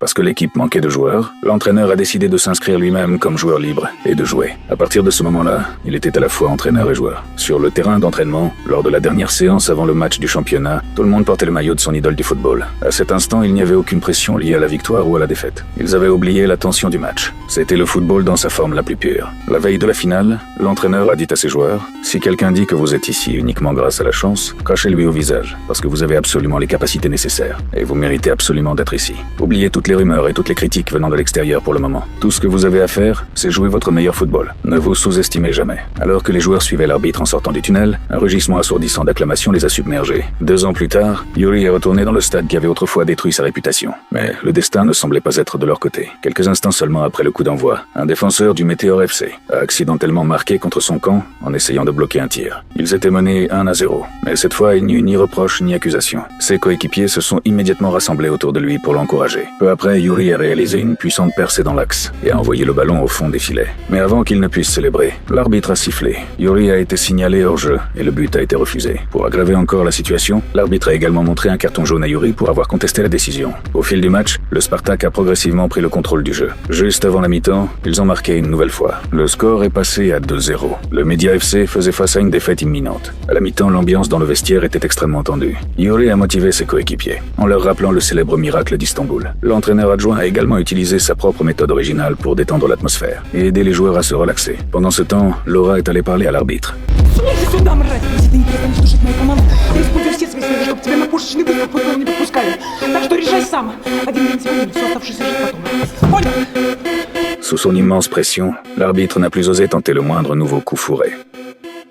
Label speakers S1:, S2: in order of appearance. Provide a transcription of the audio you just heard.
S1: Parce que l'équipe manquait de joueurs, l'entraîneur a décidé de s'inscrire lui-même comme joueur libre et de jouer. À partir de ce moment-là, il était à la fois entraîneur et joueur. Sur le terrain d'entraînement, lors de la dernière séance avant le match du championnat, tout le monde portait le maillot de son idole du football. À cet instant, il n'y avait aucune pression liée à la victoire ou à la défaite. Ils avaient oublié la tension du match. C'était le football dans sa forme la plus pure. La veille de la finale, l'entraîneur a dit à ses joueurs « Si quelqu'un dit que vous êtes ici uniquement grâce à la chance, crachez-lui au visage, parce que vous avez absolument les capacités nécessaires, et vous méritez absolument d'être ici. Oubliez toutes les rumeurs et toutes les critiques venant de l'extérieur pour le moment. Tout ce que vous avez à faire, c'est jouer votre meilleur football. Ne vous sous-estimez jamais. » Alors que les joueurs suivaient l'arbitre en sortant du tunnel, un rugissement assourdissant d'acclamations les a submergés. 2 ans plus tard, Yuri est retourné dans le stade qui avait autrefois détruit sa réputation. Mais le destin ne semblait pas être de leur côté. Quelques instants seulement après le coup d'envoi, un défenseur du Météor FC a accidentellement marqué contre son camp en essayant de bloquer un tir. Ils étaient menés 1-0, mais cette fois il n'y eut ni reproche ni accusation. Ses coéquipiers se sont immédiatement rassemblés autour de lui pour l'encourager. Peu après, Yuri a réalisé une puissante percée dans l'axe et a envoyé le ballon au fond des filets. Mais avant qu'il ne puisse célébrer, l'arbitre a sifflé. Yuri a été signalé hors jeu et le but a été refusé. Pour aggraver encore la situation, l'arbitre a également montré un carton jaune à Yuri pour avoir contesté la décision. Au fil du match, le Spartak a progressivement pris le contrôle du jeu. Juste avant la mi-temps, ils ont marqué une nouvelle fois. Le score est passé à 2-0. Le Média FC faisait face à une défaite imminente. À la mi-temps, l'ambiance dans le vestiaire était extrêmement tendue. Yuri a motivé ses coéquipiers, en leur rappelant le célèbre miracle d'Istanbul. L'entraîneur adjoint a également utilisé sa propre méthode originale pour détendre l'atmosphère et aider les joueurs à se relaxer. Pendant ce temps, Laura est allée parler à l'arbitre.
S2: Слушай сюда, мразь! Если ты не перестанешь слушать мою команду, я использую все свои силы, чтобы тебя на пушечный выход футбол не подпускали. Так что решай сам. Один день сегодня, все оставшуюся жизнь потом. Понял?
S1: Sous son immense pression, l'arbitre n'a plus osé tenter le moindre nouveau coup fourré.